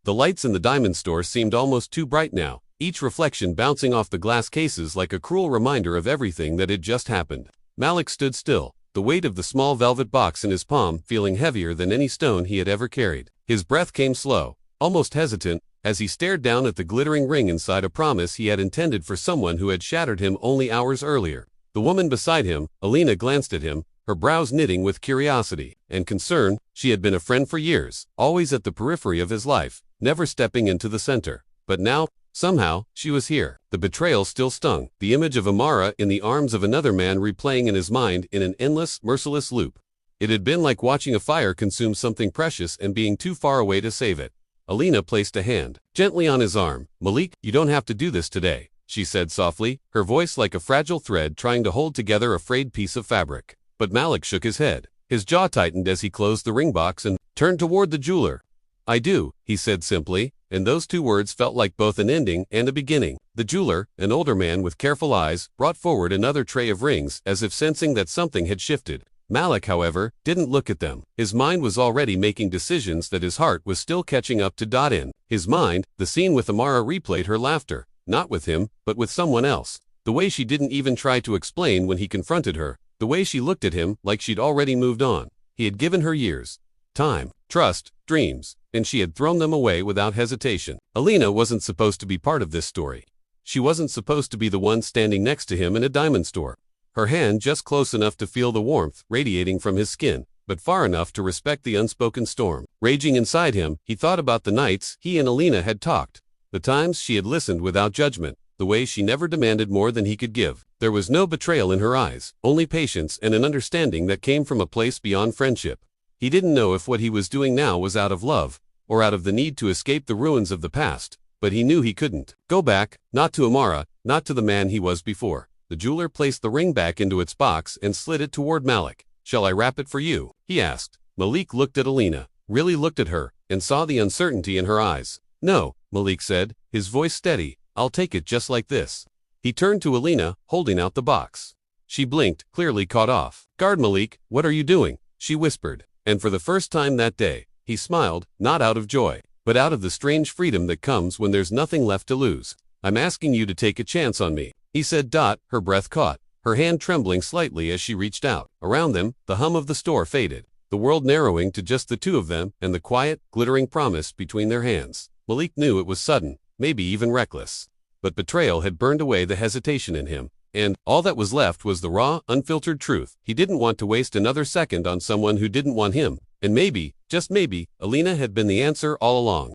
The lights in the diamond store seemed almost too bright now, each reflection bouncing off the glass cases like a cruel reminder of everything that had just happened. Malik stood still, the weight of the small velvet box in his palm feeling heavier than any stone he had ever carried. His breath came slow, almost hesitant, as he stared down at the glittering ring inside a promise he had intended for someone who had shattered him only hours earlier. The woman beside him, Alina, glanced at him, her brows knitting with curiosity and concern. She had been a friend for years, always at the periphery of his life, never stepping into the center. But now, somehow, she was here. The betrayal still stung, the image of Amara in the arms of another man replaying in his mind in an endless, merciless loop. It had been like watching a fire consume something precious and being too far away to save it. Alina placed a hand gently on his arm. "Malik, you don't have to do this today," she said softly, her voice like a fragile thread trying to hold together a frayed piece of fabric. But Malik shook his head. His jaw tightened as he closed the ring box and turned toward the jeweler. "I do," he said simply, and those two words felt like both an ending and a beginning. The jeweler, an older man with careful eyes, brought forward another tray of rings as if sensing that something had shifted. Malik, however, didn't look at them. His mind was already making decisions that his heart was still catching up to. In his mind, the scene with Amara replayed her laughter, not with him, but with someone else. The way she didn't even try to explain when he confronted her, the way she looked at him like she'd already moved on. He had given her years, time, trust, dreams, and she had thrown them away without hesitation. Alina wasn't supposed to be part of this story. She wasn't supposed to be the one standing next to him in a diamond store. Her hand just close enough to feel the warmth radiating from his skin, but far enough to respect the unspoken storm. Raging inside him, he thought about the nights he and Alina had talked, the times she had listened without judgment, the way she never demanded more than he could give. There was no betrayal in her eyes, only patience and an understanding that came from a place beyond friendship. He didn't know if what he was doing now was out of love, or out of the need to escape the ruins of the past, but he knew he couldn't go back, not to Amara, not to the man he was before. The jeweler placed the ring back into its box and slid it toward Malik. "Shall I wrap it for you?" he asked. Malik looked at Alina, really looked at her, and saw the uncertainty in her eyes. "No," Malik said, his voice steady. "I'll take it just like this." He turned to Alina, holding out the box. She blinked, clearly caught off guard. "Malik, what are you doing?" she whispered. And for the first time that day, he smiled, not out of joy, but out of the strange freedom that comes when there's nothing left to lose. "I'm asking you to take a chance on me," he said. Her breath caught, her hand trembling slightly as she reached out. Around them, the hum of the store faded, the world narrowing to just the two of them and the quiet, glittering promise between their hands. Malik knew it was sudden, maybe even reckless. But betrayal had burned away the hesitation in him, and all that was left was the raw, unfiltered truth. He didn't want to waste another second on someone who didn't want him, and maybe, just maybe, Alina had been the answer all along.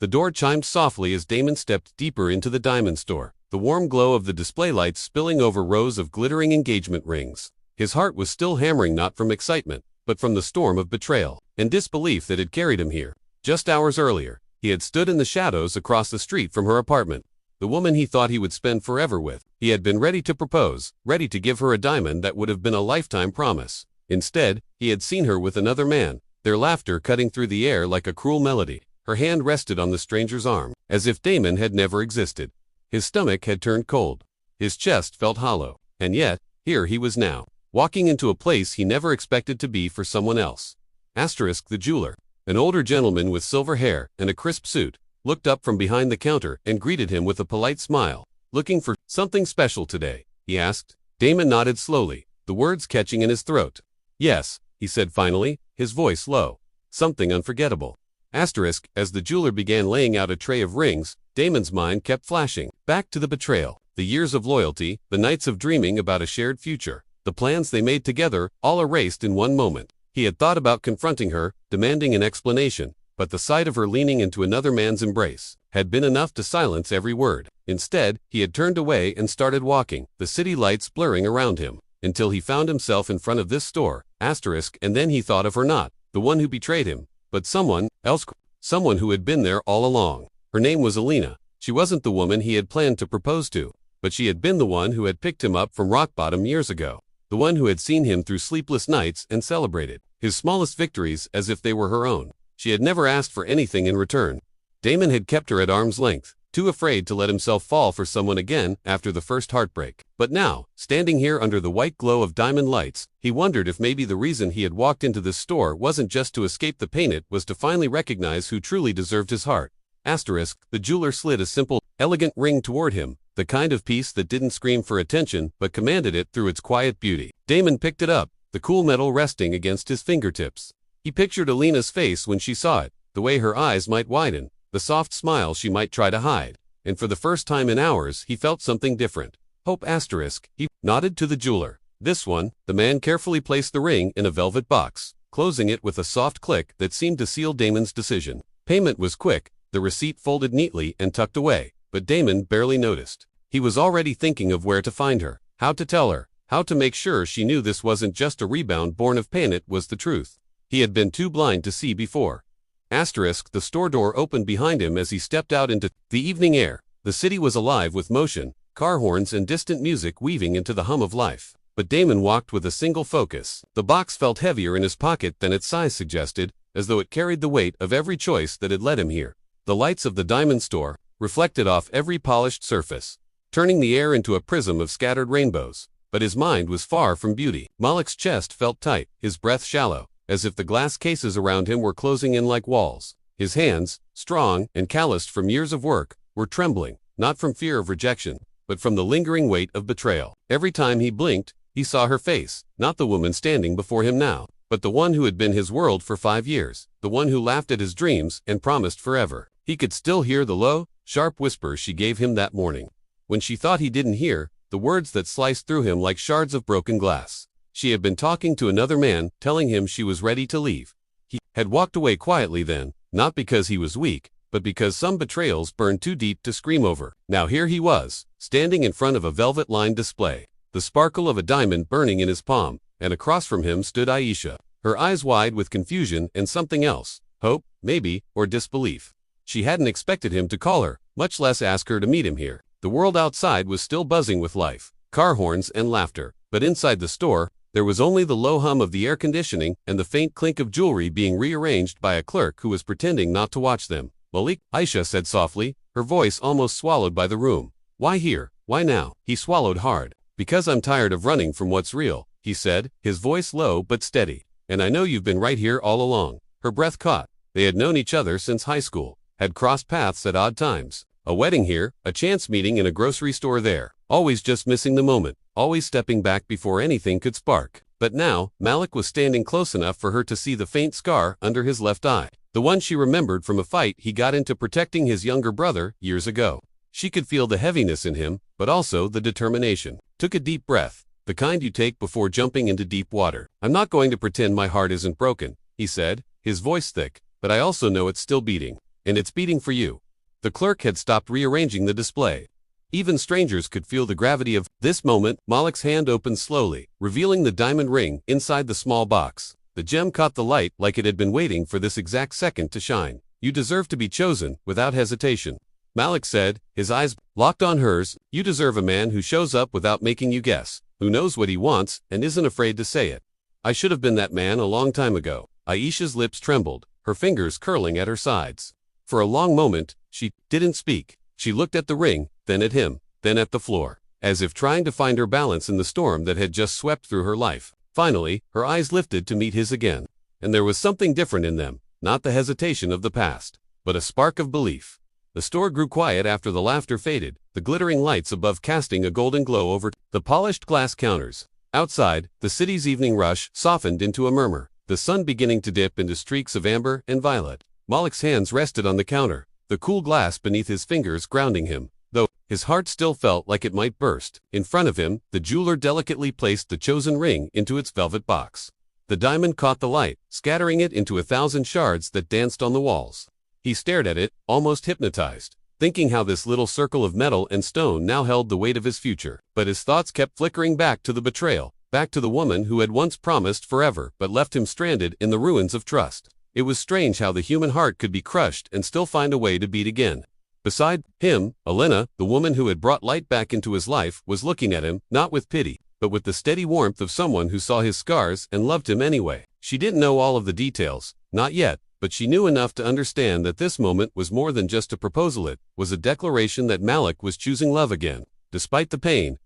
The door chimed softly as Damon stepped deeper into the diamond store, the warm glow of the display lights spilling over rows of glittering engagement rings. His heart was still hammering, not from excitement, but from the storm of betrayal and disbelief that had carried him here. Just hours earlier, he had stood in the shadows across the street from her apartment. The woman he thought he would spend forever with. He had been ready to propose, ready to give her a diamond that would have been a lifetime promise. Instead, he had seen her with another man, their laughter cutting through the air like a cruel melody. Her hand rested on the stranger's arm, as if Damon had never existed. His stomach had turned cold. His chest felt hollow. And yet, here he was now, walking into a place he never expected to be for someone else. The jeweler, an older gentleman with silver hair and a crisp suit, looked up from behind the counter and greeted him with a polite smile. "Looking for something special today?" he asked. Damon nodded slowly, the words catching in his throat. "Yes," he said finally, his voice low. "Something unforgettable." As the jeweler began laying out a tray of rings, Damon's mind kept flashing back to the betrayal, the years of loyalty, the nights of dreaming about a shared future, the plans they made together, all erased in one moment. He had thought about confronting her, demanding an explanation, but the sight of her leaning into another man's embrace had been enough to silence every word. Instead, he had turned away and started walking, the city lights blurring around him, until he found himself in front of this store, and then he thought of her, not the one who betrayed him, but someone else, someone who had been there all along. Her name was Alina. She wasn't the woman he had planned to propose to, but she had been the one who had picked him up from rock bottom years ago, the one who had seen him through sleepless nights and celebrated his smallest victories as if they were her own. She had never asked for anything in return. Damon had kept her at arm's length, too afraid to let himself fall for someone again after the first heartbreak. But now, standing here under the white glow of diamond lights, he wondered if maybe the reason he had walked into this store wasn't just to escape the pain, it was to finally recognize who truly deserved his heart. Asterisk, the jeweler slid a simple, elegant ring toward him, the kind of piece that didn't scream for attention but commanded it through its quiet beauty. Damon picked it up, the cool metal resting against his fingertips. He pictured Alina's face when she saw it, the way her eyes might widen, the soft smile she might try to hide, and for the first time in hours he felt something different. Hope asterisk, he nodded to the jeweler. This one, the man carefully placed the ring in a velvet box, closing it with a soft click that seemed to seal Damon's decision. Payment was quick, the receipt folded neatly and tucked away, but Damon barely noticed. He was already thinking of where to find her, how to tell her, how to make sure she knew this wasn't just a rebound born of pain, it was the truth. He had been too blind to see before. Asterisk, the store door opened behind him as he stepped out into the evening air. The city was alive with motion, car horns and distant music weaving into the hum of life. But Damon walked with a single focus. The box felt heavier in his pocket than its size suggested, as though it carried the weight of every choice that had led him here. The lights of the diamond store reflected off every polished surface, turning the air into a prism of scattered rainbows. But his mind was far from beauty. Malik's chest felt tight, his breath shallow, as if the glass cases around him were closing in like walls. His hands, strong and calloused from years of work, were trembling, not from fear of rejection, but from the lingering weight of betrayal. Every time he blinked, he saw her face, not the woman standing before him now, but the one who had been his world for 5 years, the one who laughed at his dreams and promised forever. He could still hear the low, sharp whisper she gave him that morning, when she thought he didn't hear, the words that sliced through him like shards of broken glass. She had been talking to another man, telling him she was ready to leave. He had walked away quietly then, not because he was weak, but because some betrayals burned too deep to scream over. Now here he was, standing in front of a velvet-lined display, the sparkle of a diamond burning in his palm, and across from him stood Aisha, her eyes wide with confusion and something else, hope, maybe, or disbelief. She hadn't expected him to call her, much less ask her to meet him here. The world outside was still buzzing with life, car horns and laughter, but inside the store, there was only the low hum of the air conditioning and the faint clink of jewelry being rearranged by a clerk who was pretending not to watch them. Malik, Aisha said softly, her voice almost swallowed by the room. Why here? Why now? He swallowed hard. Because I'm tired of running from what's real, he said, his voice low but steady. And I know you've been right here all along. Her breath caught. They had known each other since high school, had crossed paths at odd times. A wedding here, a chance meeting in a grocery store there. Always just missing the moment, always stepping back before anything could spark. But now, Malik was standing close enough for her to see the faint scar under his left eye. The one she remembered from a fight he got into protecting his younger brother years ago. She could feel the heaviness in him, but also the determination. Took a deep breath, the kind you take before jumping into deep water. I'm not going to pretend my heart isn't broken, he said, his voice thick, but I also know it's still beating. And it's beating for you. The clerk had stopped rearranging the display. Even strangers could feel the gravity of this moment. Malik's hand opened slowly, revealing the diamond ring inside the small box. The gem caught the light like it had been waiting for this exact second to shine. You deserve to be chosen, without hesitation, Malik said, his eyes locked on hers. You deserve a man who shows up without making you guess, who knows what he wants and isn't afraid to say it. I should have been that man a long time ago. Aisha's lips trembled, her fingers curling at her sides. For a long moment, she didn't speak. She looked at the ring, then at him, then at the floor, as if trying to find her balance in the storm that had just swept through her life. Finally, her eyes lifted to meet his again, and there was something different in them, not the hesitation of the past, but a spark of belief. The store grew quiet after the laughter faded, the glittering lights above casting a golden glow over the polished glass counters. Outside, the city's evening rush softened into a murmur, the sun beginning to dip into streaks of amber and violet. Malik's hands rested on the counter, the cool glass beneath his fingers grounding him, though his heart still felt like it might burst. In front of him, the jeweler delicately placed the chosen ring into its velvet box. The diamond caught the light, scattering it into 1,000 shards that danced on the walls. He stared at it, almost hypnotized, thinking how this little circle of metal and stone now held the weight of his future. But his thoughts kept flickering back to the betrayal, back to the woman who had once promised forever but left him stranded in the ruins of trust. It was strange how the human heart could be crushed and still find a way to beat again. Beside him, Alina, the woman who had brought light back into his life, was looking at him, not with pity, but with the steady warmth of someone who saw his scars and loved him anyway. She didn't know all of the details, not yet, but she knew enough to understand that this moment was more than just a proposal. It was a declaration that Malik was choosing love again. Despite the pain.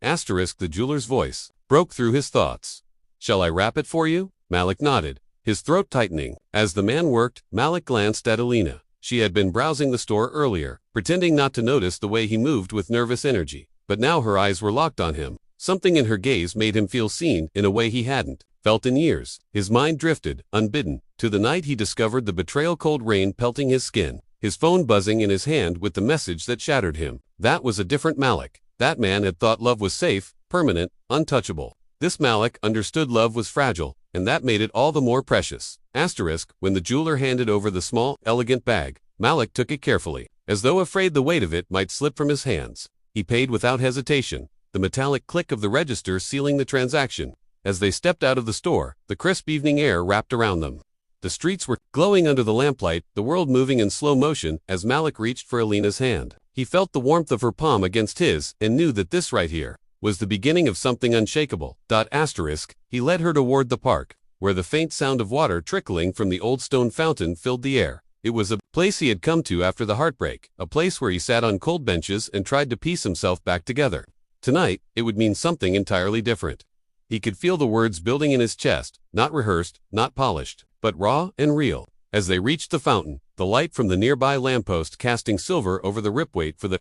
Asterisk, the jeweler's voice broke through his thoughts. Shall I wrap it for you? Malik nodded, his throat tightening. As the man worked, Malik glanced at Alina. She had been browsing the store earlier, pretending not to notice the way he moved with nervous energy. But now her eyes were locked on him. Something in her gaze made him feel seen in a way he hadn't felt in years. His mind drifted, unbidden, to the night he discovered the betrayal, cold rain pelting his skin, his phone buzzing in his hand with the message that shattered him. That was a different Malik. That man had thought love was safe, permanent, untouchable. This Malik understood love was fragile, and that made it all the more precious. Asterisk, when the jeweler handed over the small, elegant bag, Malik took it carefully, as though afraid the weight of it might slip from his hands. He paid without hesitation, the metallic click of the register sealing the transaction. As they stepped out of the store, the crisp evening air wrapped around them. The streets were glowing under the lamplight, the world moving in slow motion as Malik reached for Alina's hand. He felt the warmth of her palm against his and knew that this right here was the beginning of something unshakable. Asterisk, he led her toward the park, where the faint sound of water trickling from the old stone fountain filled the air. It was a place he had come to after the heartbreak, a place where he sat on cold benches and tried to piece himself back together. Tonight, it would mean something entirely different. He could feel the words building in his chest, not rehearsed, not polished, but raw and real. As they reached the fountain, the light from the nearby lamppost casting silver over the ripweight for the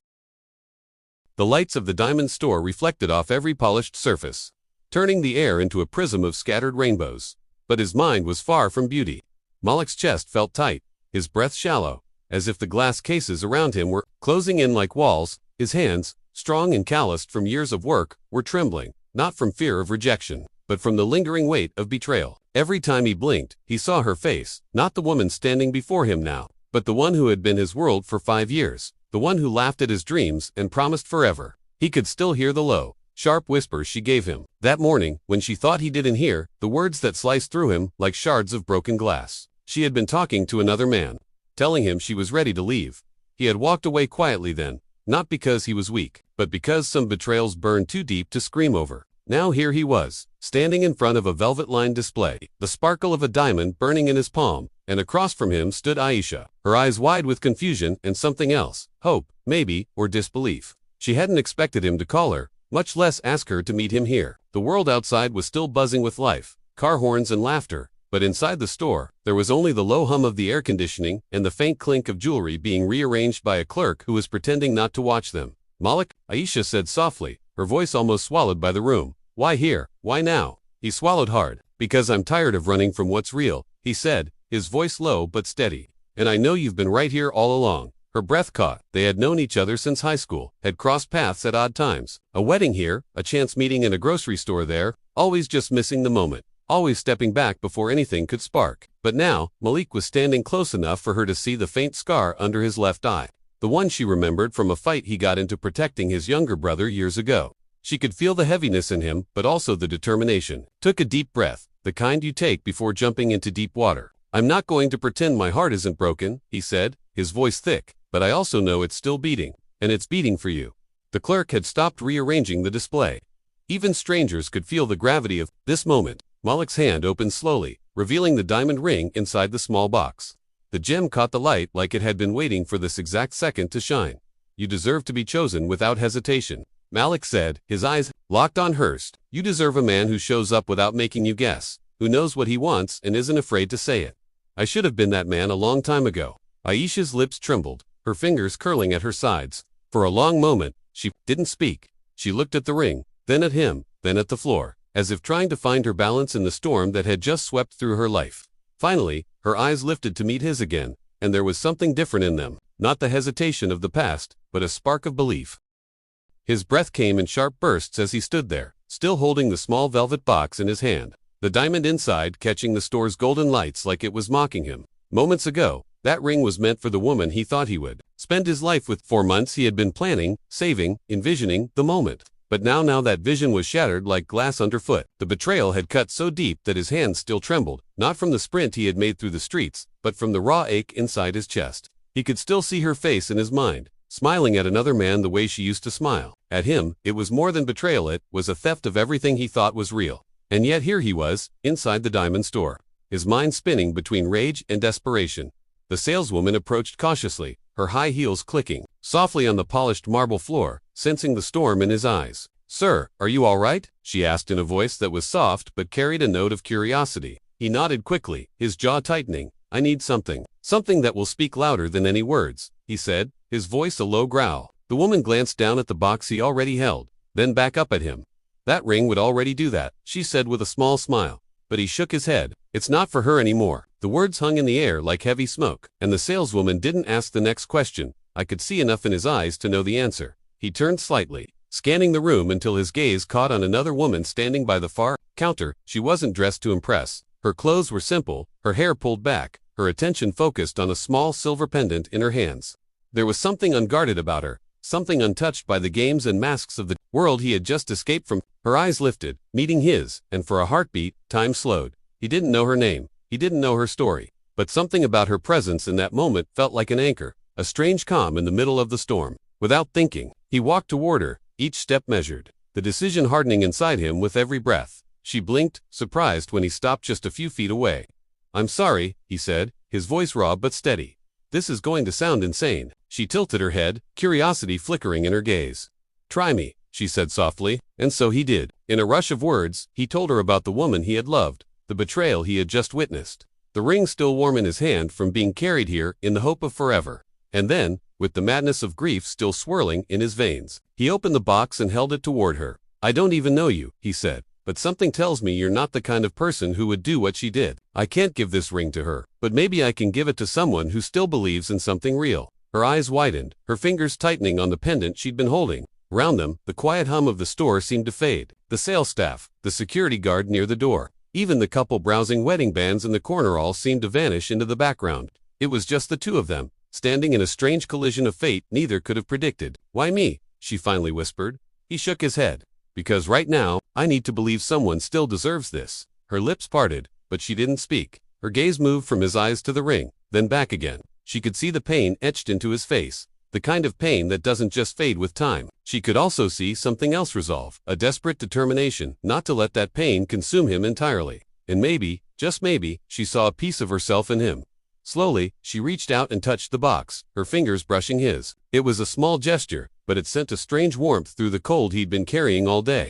lights of the diamond store reflected off every polished surface, turning the air into a prism of scattered rainbows. But his mind was far from beauty. Malik's chest felt tight, his breath shallow, as if the glass cases around him were closing in like walls. His hands, strong and calloused from years of work, were trembling, not from fear of rejection, but from the lingering weight of betrayal. Every time he blinked, he saw her face, not the woman standing before him now, but the one who had been his world for 5 years, the one who laughed at his dreams and promised forever. He could still hear the low, sharp whispers she gave him that morning when she thought he didn't hear, the words that sliced through him like shards of broken glass. She had been talking to another man, telling him she was ready to leave. He had walked away quietly then, not because he was weak, but because some betrayals burned too deep to scream over. Now here he was, standing in front of a velvet-lined display, the sparkle of a diamond burning in his palm, and across from him stood Aisha, her eyes wide with confusion and something else, hope, maybe, or disbelief. She hadn't expected him to call her, much less ask her to meet him here. The world outside was still buzzing with life, car horns and laughter, but inside the store, there was only the low hum of the air conditioning and the faint clink of jewelry being rearranged by a clerk who was pretending not to watch them. Malik, Aisha said softly, her voice almost swallowed by the room. Why here? Why now? He swallowed hard. Because I'm tired of running from what's real, he said, his voice low but steady. And I know you've been right here all along. Her breath caught. They had known each other since high school, had crossed paths at odd times. A wedding here, a chance meeting in a grocery store there, always just missing the moment, always stepping back before anything could spark. But now, Malik was standing close enough for her to see the faint scar under his left eye, the one she remembered from a fight he got into protecting his younger brother years ago. She could feel the heaviness in him, but also the determination. Took a deep breath, the kind you take before jumping into deep water. I'm not going to pretend my heart isn't broken, he said, his voice thick, but I also know it's still beating, and it's beating for you. The clerk had stopped rearranging the display. Even strangers could feel the gravity of this moment. Malik's hand opened slowly, revealing the diamond ring inside the small box. The gem caught the light like it had been waiting for this exact second to shine. You deserve to be chosen without hesitation, Malik said, his eyes locked on hers. You deserve a man who shows up without making you guess, who knows what he wants and isn't afraid to say it. I should have been that man a long time ago. Aisha's lips trembled, her fingers curling at her sides. For a long moment, she didn't speak. She looked at the ring, then at him, then at the floor, as if trying to find her balance in the storm that had just swept through her life. Finally, her eyes lifted to meet his again, and there was something different in them, not the hesitation of the past, but a spark of belief. His breath came in sharp bursts as he stood there, still holding the small velvet box in his hand, the diamond inside catching the store's golden lights like it was mocking him. Moments ago, that ring was meant for the woman he thought he would spend his life with. For months he had been planning, saving, envisioning the moment. But now that vision was shattered like glass underfoot. The betrayal had cut so deep that his hands still trembled, not from the sprint he had made through the streets, but from the raw ache inside his chest. He could still see her face in his mind, smiling at another man the way she used to smile. At him, it was more than betrayal, it was a theft of everything he thought was real. And yet here he was, inside the diamond store. his mind spinning between rage and desperation. The saleswoman approached cautiously, her high heels clicking softly on the polished marble floor, sensing the storm in his eyes. "Sir, are you all right?" she asked in a voice that was soft but carried a note of curiosity. He nodded quickly, his jaw tightening. "I need something. Something that will speak louder than any words," he said, his voice a low growl. The woman glanced down at the box he already held, then back up at him. "That ring would already do that," she said with a small smile. But he shook his head. "It's not for her anymore." The words hung in the air like heavy smoke, and the saleswoman didn't ask the next question. I could see enough in his eyes to know the answer. He turned slightly, scanning the room until his gaze caught on another woman standing by the far counter. She wasn't dressed to impress. Her clothes were simple, her hair pulled back, her attention focused on a small silver pendant in her hands. There was something unguarded about her, something untouched by the games and masks of the world he had just escaped from. Her eyes lifted, meeting his, and for a heartbeat, time slowed. He didn't know her name, he didn't know her story, but something about her presence in that moment felt like an anchor, a strange calm in the middle of the storm. Without thinking, he walked toward her, each step measured, the decision hardening inside him with every breath. She blinked, surprised when he stopped just a few feet away. "I'm sorry," he said, his voice raw but steady. "This is going to sound insane." She tilted her head, curiosity flickering in her gaze. "Try me," she said softly, and so he did. In a rush of words, he told her about the woman he had loved, the betrayal he had just witnessed, the ring still warm in his hand from being carried here in the hope of forever. And then, with the madness of grief still swirling in his veins, he opened the box and held it toward her. "I don't even know you," he said, "but something tells me you're not the kind of person who would do what she did. I can't give this ring to her, but maybe I can give it to someone who still believes in something real." Her eyes widened, her fingers tightening on the pendant she'd been holding. Around them, the quiet hum of the store seemed to fade. The sales staff, the security guard near the door, even the couple browsing wedding bands in the corner all seemed to vanish into the background. It was just the two of them, standing in a strange collision of fate neither could have predicted. "Why me?" she finally whispered. He shook his head. "Because right now, I need to believe someone still deserves this." Her lips parted, but she didn't speak. Her gaze moved from his eyes to the ring, then back again. She could see the pain etched into his face, the kind of pain that doesn't just fade with time. She could also see something else resolve, a desperate determination not to let that pain consume him entirely. And maybe, just maybe, she saw a piece of herself in him. Slowly, she reached out and touched the box, her fingers brushing his. It was a small gesture, but it sent a strange warmth through the cold he'd been carrying all day.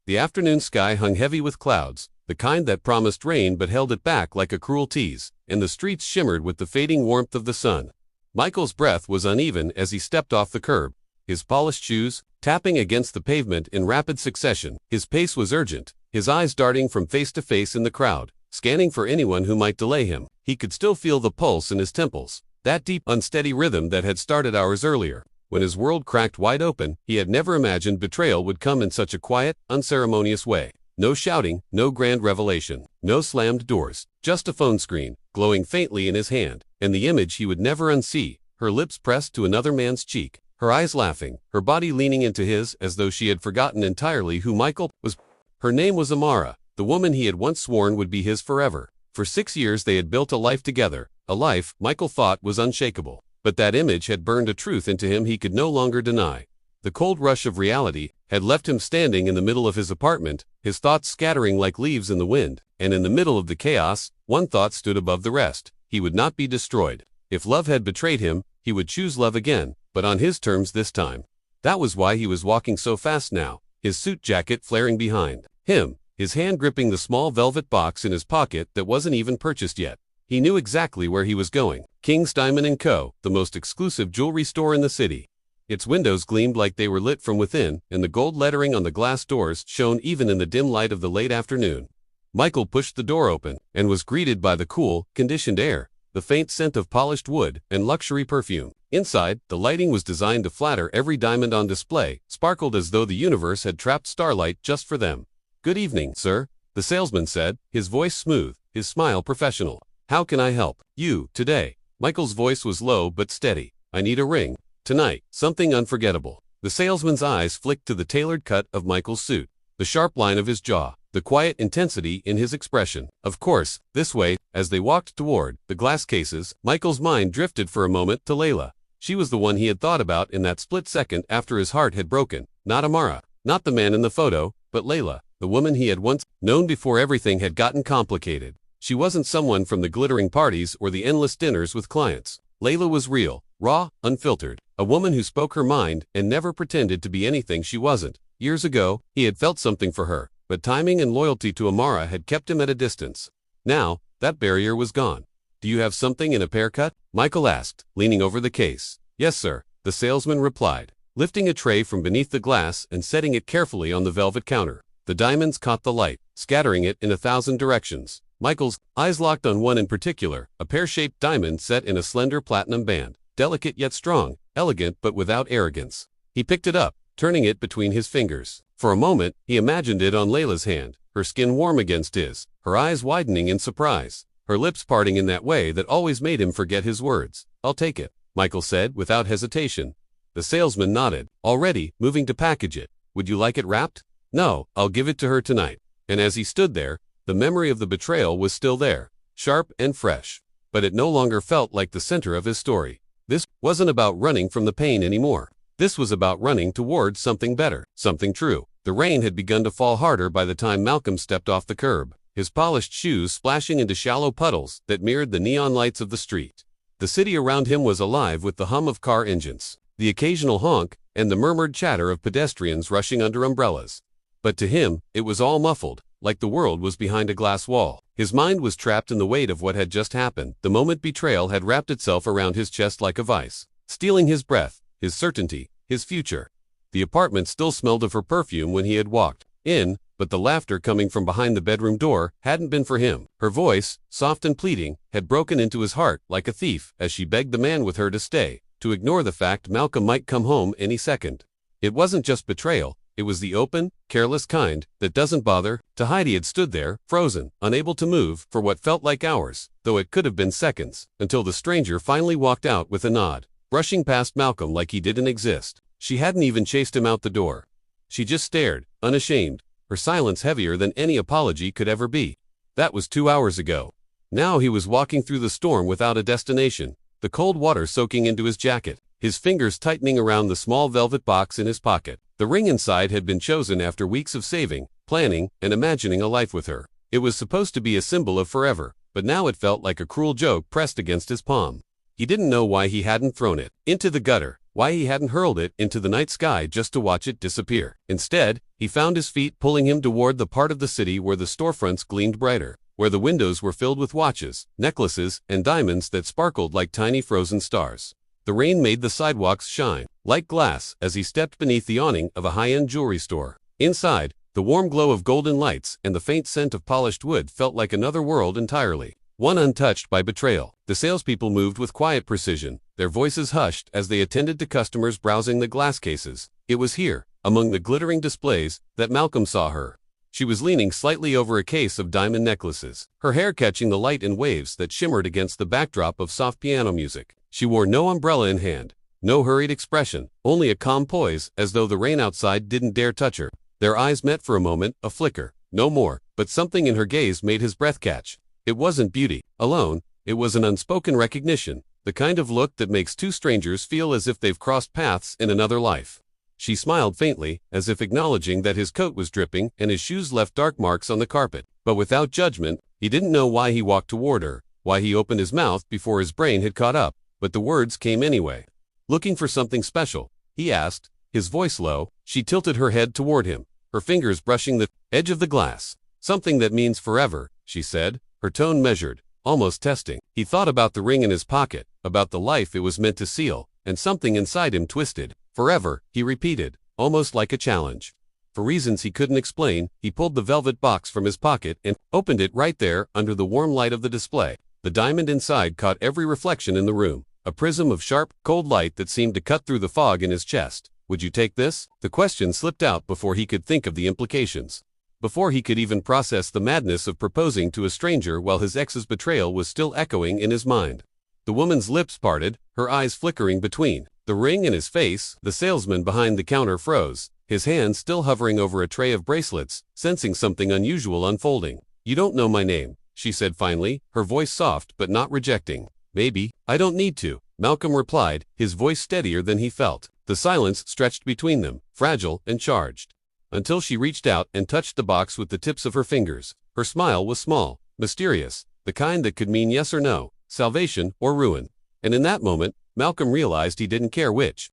The afternoon sky hung heavy with clouds, the kind that promised rain but held it back like a cruel tease, and the streets shimmered with the fading warmth of the sun. Michael's breath was uneven as he stepped off the curb, his polished shoes tapping against the pavement in rapid succession. His pace was urgent, his eyes darting from face to face in the crowd, scanning for anyone who might delay him. He could still feel the pulse in his temples, that deep, unsteady rhythm that had started hours earlier. When his world cracked wide open, he had never imagined betrayal would come in such a quiet, unceremonious way. No shouting, no grand revelation, no slammed doors, just a phone screen, glowing faintly in his hand, and the image he would never unsee, her lips pressed to another man's cheek, her eyes laughing, her body leaning into his as though she had forgotten entirely who Michael was. Her name was Amara, the woman he had once sworn would be his forever. For 6 years they had built a life together, a life Michael thought was unshakable. But that image had burned a truth into him he could no longer deny. The cold rush of reality had left him standing in the middle of his apartment, his thoughts scattering like leaves in the wind, and in the middle of the chaos, one thought stood above the rest. He would not be destroyed. If love had betrayed him, he would choose love again, but on his terms this time. That was why he was walking so fast now, his suit jacket flaring behind him, his hand gripping the small velvet box in his pocket that wasn't even purchased yet. He knew exactly where he was going. King's Diamond & Co., the most exclusive jewelry store in the city. Its windows gleamed like they were lit from within, and the gold lettering on the glass doors shone even in the dim light of the late afternoon. Michael pushed the door open, and was greeted by the cool, conditioned air, the faint scent of polished wood, and luxury perfume. Inside, the lighting was designed to flatter every diamond on display, sparkled as though the universe had trapped starlight just for them. "Good evening, sir," the salesman said, his voice smooth, his smile professional. "How can I help you today?" Michael's voice was low but steady. "I need a ring. Tonight, something unforgettable." The salesman's eyes flicked to the tailored cut of Michael's suit, the sharp line of his jaw, the quiet intensity in his expression. "Of course, this way." As they walked toward the glass cases, Michael's mind drifted for a moment to Layla. She was the one he had thought about in that split second after his heart had broken. Not Amara, not the man in the photo, but Layla, the woman he had once known before everything had gotten complicated. She wasn't someone from the glittering parties or the endless dinners with clients. Layla was real, raw, unfiltered, a woman who spoke her mind and never pretended to be anything she wasn't. Years ago, he had felt something for her, but timing and loyalty to Amara had kept him at a distance. Now, that barrier was gone. "Do you have something in a pear cut?" Michael asked, leaning over the case. "Yes, sir," the salesman replied, lifting a tray from beneath the glass and setting it carefully on the velvet counter. The diamonds caught the light, scattering it in 1,000 directions. Michael's eyes locked on one in particular, a pear-shaped diamond set in a slender platinum band, delicate yet strong, elegant but without arrogance. He picked it up, turning it between his fingers. For a moment, he imagined it on Layla's hand, her skin warm against his, her eyes widening in surprise, her lips parting in that way that always made him forget his words. "I'll take it," Michael said without hesitation. The salesman nodded, already moving to package it. "Would you like it wrapped?" "No, I'll give it to her tonight." And as he stood there, the memory of the betrayal was still there, sharp and fresh. But it no longer felt like the center of his story. This wasn't about running from the pain anymore. This was about running towards something better, something true. The rain had begun to fall harder by the time Malcolm stepped off the curb, his polished shoes splashing into shallow puddles that mirrored the neon lights of the street. The city around him was alive with the hum of car engines, the occasional honk, and the murmured chatter of pedestrians rushing under umbrellas. But to him, it was all muffled, like the world was behind a glass wall. His mind was trapped in the weight of what had just happened. The moment betrayal had wrapped itself around his chest like a vice, stealing his breath, his certainty, his future. The apartment still smelled of her perfume when he had walked in, but the laughter coming from behind the bedroom door hadn't been for him. Her voice, soft and pleading, had broken into his heart like a thief as she begged the man with her to stay, to ignore the fact Malcolm might come home any second. It wasn't just betrayal. It was the open, careless kind that doesn't bother to hide. He had stood there, frozen, unable to move for what felt like hours, though it could have been seconds, until the stranger finally walked out with a nod, brushing past Malcolm like he didn't exist. She hadn't even chased him out the door. She just stared, unashamed, her silence heavier than any apology could ever be. That was 2 hours ago. Now he was walking through the storm without a destination, the cold water soaking into his jacket, his fingers tightening around the small velvet box in his pocket. The ring inside had been chosen after weeks of saving, planning, and imagining a life with her. It was supposed to be a symbol of forever, but now it felt like a cruel joke pressed against his palm. He didn't know why he hadn't thrown it into the gutter, why he hadn't hurled it into the night sky just to watch it disappear. Instead, he found his feet pulling him toward the part of the city where the storefronts gleamed brighter, where the windows were filled with watches, necklaces, and diamonds that sparkled like tiny frozen stars. The rain made the sidewalks shine like glass as he stepped beneath the awning of a high-end jewelry store. Inside, the warm glow of golden lights and the faint scent of polished wood felt like another world entirely, one untouched by betrayal. The salespeople moved with quiet precision, their voices hushed as they attended to customers browsing the glass cases. It was here, among the glittering displays, that Malcolm saw her. She was leaning slightly over a case of diamond necklaces, her hair catching the light in waves that shimmered against the backdrop of soft piano music. She wore no umbrella in hand, no hurried expression, only a calm poise, as though the rain outside didn't dare touch her. Their eyes met for a moment, a flicker, no more, but something in her gaze made his breath catch. It wasn't beauty alone, it was an unspoken recognition, the kind of look that makes two strangers feel as if they've crossed paths in another life. She smiled faintly, as if acknowledging that his coat was dripping and his shoes left dark marks on the carpet, but without judgment. He didn't know why he walked toward her, why he opened his mouth before his brain had caught up, but the words came anyway. "Looking for something special?" he asked, his voice low. She tilted her head toward him, her fingers brushing the edge of the glass. "Something that means forever," she said, her tone measured, almost testing. He thought about the ring in his pocket, about the life it was meant to seal, and something inside him twisted. "Forever," he repeated, almost like a challenge. For reasons he couldn't explain, he pulled the velvet box from his pocket and opened it right there under the warm light of the display. The diamond inside caught every reflection in the room, a prism of sharp, cold light that seemed to cut through the fog in his chest. "Would you take this?" The question slipped out before he could think of the implications, before he could even process the madness of proposing to a stranger while his ex's betrayal was still echoing in his mind. The woman's lips parted, her eyes flickering between the ring and his face. The salesman behind the counter froze, his hands still hovering over a tray of bracelets, sensing something unusual unfolding. "You don't know my name," she said finally, her voice soft but not rejecting. "Maybe. I don't need to," Malcolm replied, his voice steadier than he felt. The silence stretched between them, fragile and charged, until she reached out and touched the box with the tips of her fingers. Her smile was small, mysterious, the kind that could mean yes or no, salvation or ruin. And in that moment, Malcolm realized he didn't care which.